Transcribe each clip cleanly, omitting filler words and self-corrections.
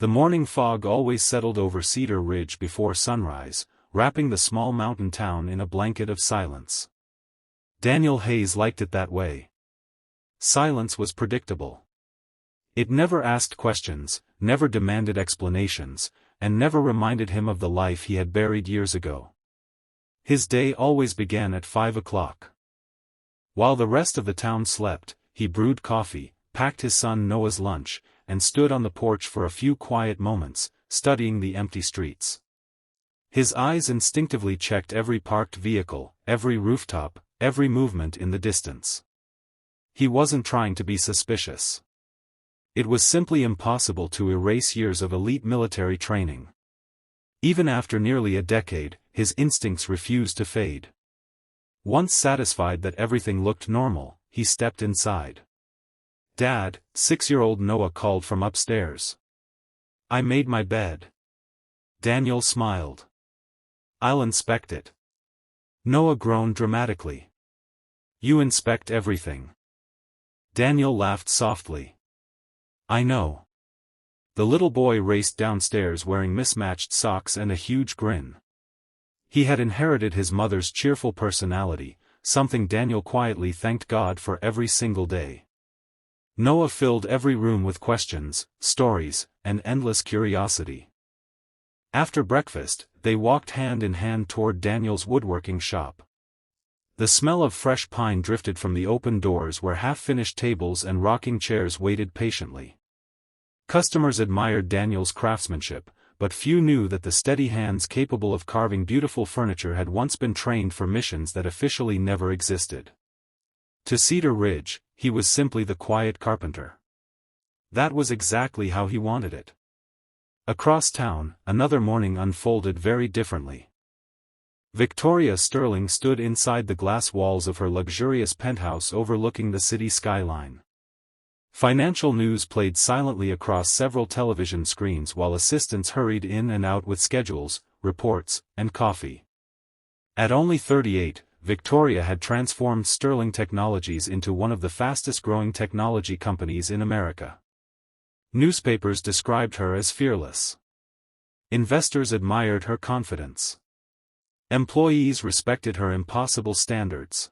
The morning fog always settled over Cedar Ridge before sunrise, wrapping the small mountain town in a blanket of silence. Daniel Hayes liked it that way. Silence was predictable. It never asked questions, never demanded explanations, and never reminded him of the life he had buried years ago. His day always began at 5 o'clock. While the rest of the town slept, he brewed coffee, packed his son Noah's lunch, and stood on the porch for a few quiet moments, studying the empty streets. His eyes instinctively checked every parked vehicle, every rooftop, every movement in the distance. He wasn't trying to be suspicious. It was simply impossible to erase years of elite military training. Even after nearly a decade, his instincts refused to fade. Once satisfied that everything looked normal, he stepped inside. "Dad," 6-year-old Noah called from upstairs. "I made my bed." Daniel smiled. "I'll inspect it." Noah groaned dramatically. "You inspect everything." Daniel laughed softly. "I know." The little boy raced downstairs wearing mismatched socks and a huge grin. He had inherited his mother's cheerful personality, something Daniel quietly thanked God for every single day. Noah filled every room with questions, stories, and endless curiosity. After breakfast, they walked hand in hand toward Daniel's woodworking shop. The smell of fresh pine drifted from the open doors where half-finished tables and rocking chairs waited patiently. Customers admired Daniel's craftsmanship, but few knew that the steady hands capable of carving beautiful furniture had once been trained for missions that officially never existed. To Cedar Ridge, he was simply the quiet carpenter. That was exactly how he wanted it. Across town, another morning unfolded very differently. Victoria Sterling stood inside the glass walls of her luxurious penthouse overlooking the city skyline. Financial news played silently across several television screens while assistants hurried in and out with schedules, reports, and coffee. At only 38, Victoria had transformed Sterling Technologies into one of the fastest-growing technology companies in America. Newspapers described her as fearless. Investors admired her confidence. Employees respected her impossible standards.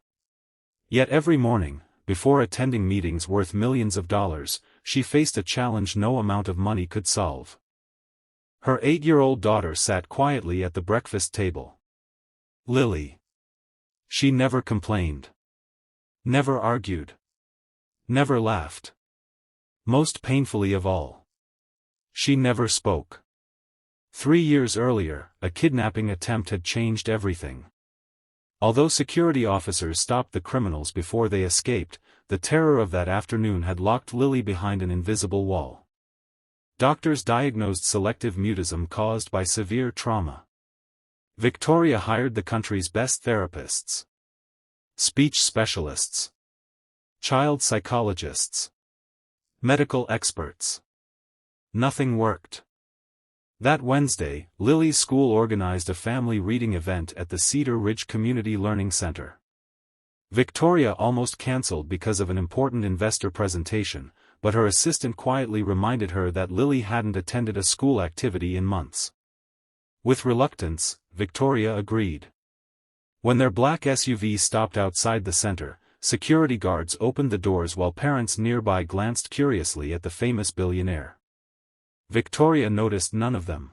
Yet every morning, before attending meetings worth millions of dollars, she faced a challenge no amount of money could solve. Her 8-year-old daughter sat quietly at the breakfast table. Lily. She never complained. Never argued. Never laughed. Most painfully of all, she never spoke. 3 years earlier, a kidnapping attempt had changed everything. Although security officers stopped the criminals before they escaped, the terror of that afternoon had locked Lily behind an invisible wall. Doctors diagnosed selective mutism caused by severe trauma. Victoria hired the country's best therapists, speech specialists, child psychologists, medical experts. Nothing worked. That Wednesday, Lily's school organized a family reading event at the Cedar Ridge Community Learning Center. Victoria almost canceled because of an important investor presentation, but her assistant quietly reminded her that Lily hadn't attended a school activity in months. With reluctance, Victoria agreed. When their black SUV stopped outside the center, security guards opened the doors while parents nearby glanced curiously at the famous billionaire. Victoria noticed none of them.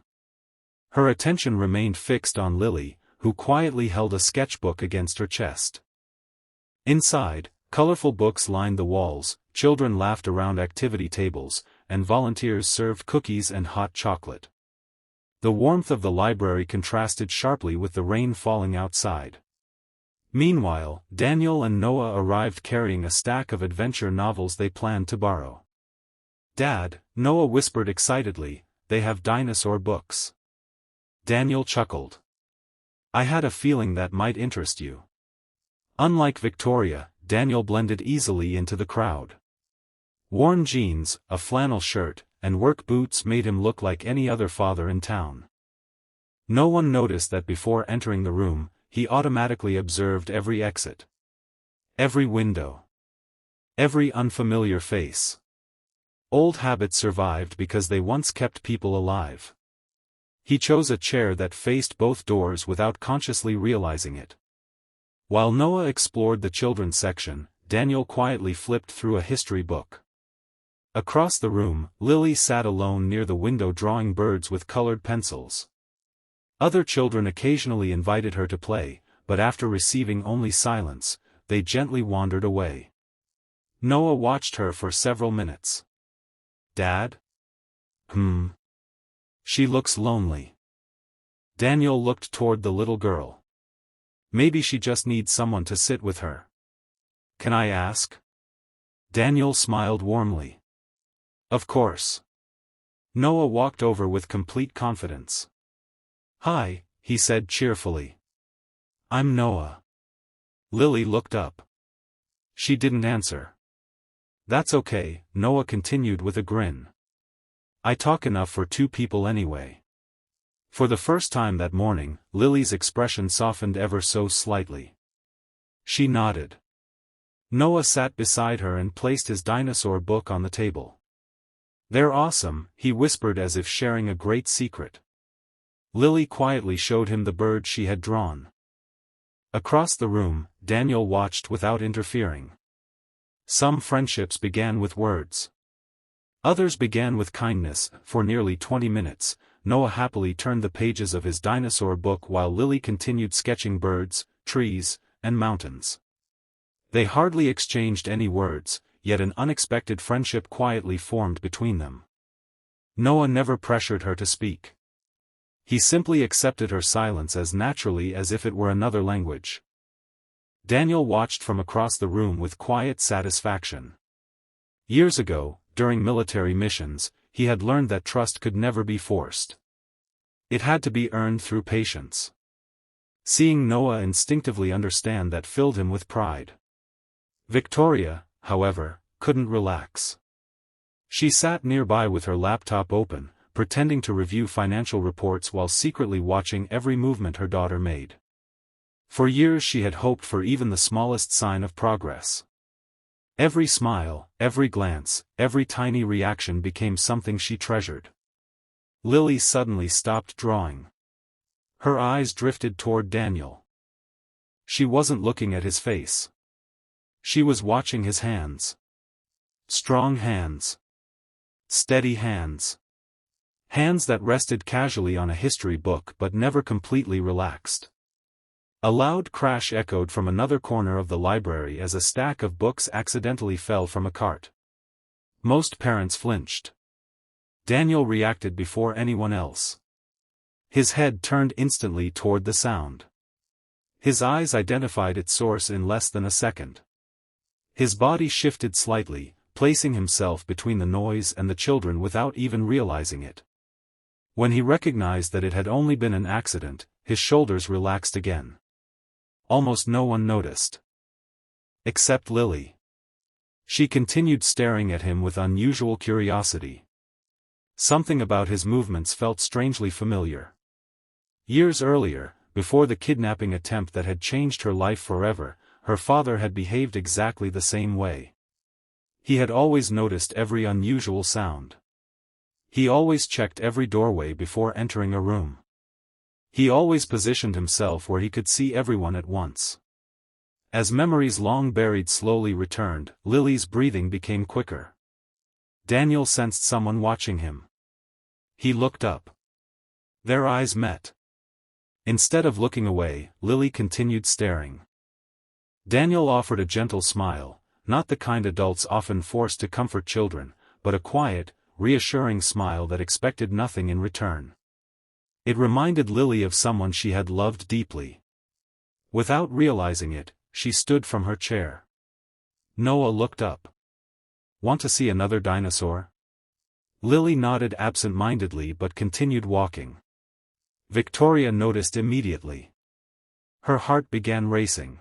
Her attention remained fixed on Lily, who quietly held a sketchbook against her chest. Inside, colorful books lined the walls, children laughed around activity tables, and volunteers served cookies and hot chocolate. The warmth of the library contrasted sharply with the rain falling outside. Meanwhile, Daniel and Noah arrived carrying a stack of adventure novels they planned to borrow. "Dad," Noah whispered excitedly, "they have dinosaur books." Daniel chuckled. "I had a feeling that might interest you." Unlike Victoria, Daniel blended easily into the crowd. Worn jeans, a flannel shirt, and work boots made him look like any other father in town. No one noticed that before entering the room, he automatically observed every exit, every window, every unfamiliar face. Old habits survived because they once kept people alive. He chose a chair that faced both doors without consciously realizing it. While Noah explored the children's section, Daniel quietly flipped through a history book. Across the room, Lily sat alone near the window drawing birds with colored pencils. Other children occasionally invited her to play, but after receiving only silence, they gently wandered away. Noah watched her for several minutes. "Dad? She looks lonely." Daniel looked toward the little girl. "Maybe she just needs someone to sit with her. Can I ask?" Daniel smiled warmly. "Of course." Noah walked over with complete confidence. "Hi," he said cheerfully. "I'm Noah." Lily looked up. She didn't answer. "That's okay," Noah continued with a grin. "I talk enough for two people anyway." For the first time that morning, Lily's expression softened ever so slightly. She nodded. Noah sat beside her and placed his dinosaur book on the table. "They're awesome," he whispered as if sharing a great secret. Lily quietly showed him the bird she had drawn. Across the room, Daniel watched without interfering. Some friendships began with words. Others began with kindness. For nearly 20 minutes, Noah happily turned the pages of his dinosaur book while Lily continued sketching birds, trees, and mountains. They hardly exchanged any words, yet an unexpected friendship quietly formed between them. Noah never pressured her to speak. He simply accepted her silence as naturally as if it were another language. Daniel watched from across the room with quiet satisfaction. Years ago, during military missions, he had learned that trust could never be forced. It had to be earned through patience. Seeing Noah instinctively understand that filled him with pride. Victoria, however, couldn't relax. She sat nearby with her laptop open, pretending to review financial reports while secretly watching every movement her daughter made. For years she had hoped for even the smallest sign of progress. Every smile, every glance, every tiny reaction became something she treasured. Lily suddenly stopped drawing. Her eyes drifted toward Daniel. She wasn't looking at his face. She was watching his hands. Strong hands. Steady hands. Hands that rested casually on a history book but never completely relaxed. A loud crash echoed from another corner of the library as a stack of books accidentally fell from a cart. Most parents flinched. Daniel reacted before anyone else. His head turned instantly toward the sound. His eyes identified its source in less than a second. His body shifted slightly, placing himself between the noise and the children without even realizing it. When he recognized that it had only been an accident, his shoulders relaxed again. Almost no one noticed. Except Lily. She continued staring at him with unusual curiosity. Something about his movements felt strangely familiar. Years earlier, before the kidnapping attempt that had changed her life forever, her father had behaved exactly the same way. He had always noticed every unusual sound. He always checked every doorway before entering a room. He always positioned himself where he could see everyone at once. As memories long buried slowly returned, Lily's breathing became quicker. Daniel sensed someone watching him. He looked up. Their eyes met. Instead of looking away, Lily continued staring. Daniel offered a gentle smile, not the kind adults often force to comfort children, but a quiet, reassuring smile that expected nothing in return. It reminded Lily of someone she had loved deeply. Without realizing it, she stood from her chair. Noah looked up. "Want to see another dinosaur?" Lily nodded absent-mindedly but continued walking. Victoria noticed immediately. Her heart began racing.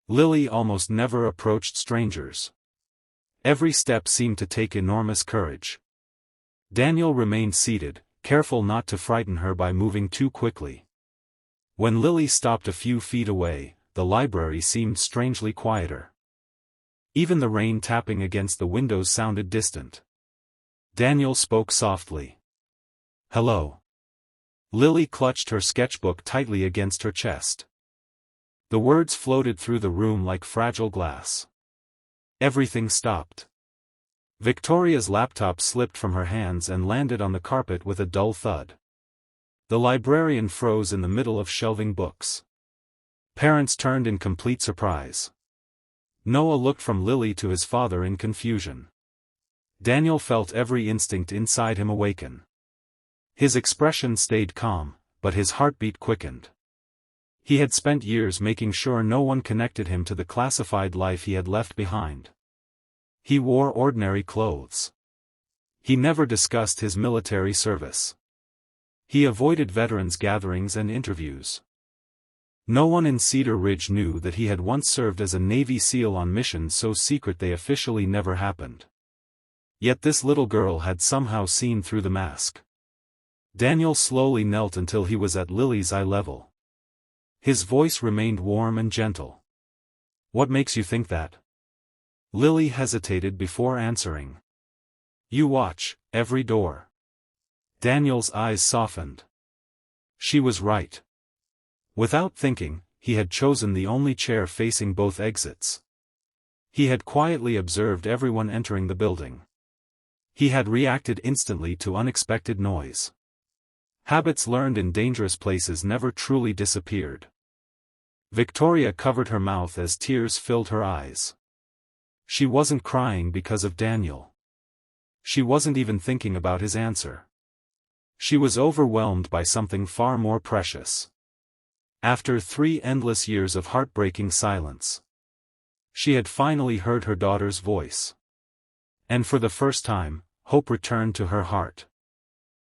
Lily almost never approached strangers. Every step seemed to take enormous courage. Daniel remained seated, careful not to frighten her by moving too quickly. When Lily stopped a few feet away, the library seemed strangely quieter. Even the rain tapping against the windows sounded distant. Daniel spoke softly. "Hello." Lily clutched her sketchbook tightly against her chest. The words floated through the room like fragile glass. Everything stopped. Victoria's laptop slipped from her hands and landed on the carpet with a dull thud. The librarian froze in the middle of shelving books. Parents turned in complete surprise. Noah looked from Lily to his father in confusion. Daniel felt every instinct inside him awaken. His expression stayed calm, but his heartbeat quickened. He had spent years making sure no one connected him to the classified life he had left behind. He wore ordinary clothes. He never discussed his military service. He avoided veterans' gatherings and interviews. No one in Cedar Ridge knew that he had once served as a Navy SEAL on missions so secret they officially never happened. Yet this little girl had somehow seen through the mask. Daniel slowly knelt until he was at Lily's eye level. His voice remained warm and gentle. "What makes you think that?" Lily hesitated before answering. "You watch every door." Daniel's eyes softened. She was right. Without thinking, he had chosen the only chair facing both exits. He had quietly observed everyone entering the building. He had reacted instantly to unexpected noise. Habits learned in dangerous places never truly disappeared. Victoria covered her mouth as tears filled her eyes. She wasn't crying because of Daniel. She wasn't even thinking about his answer. She was overwhelmed by something far more precious. After 3 endless years of heartbreaking silence, she had finally heard her daughter's voice. And for the first time, hope returned to her heart.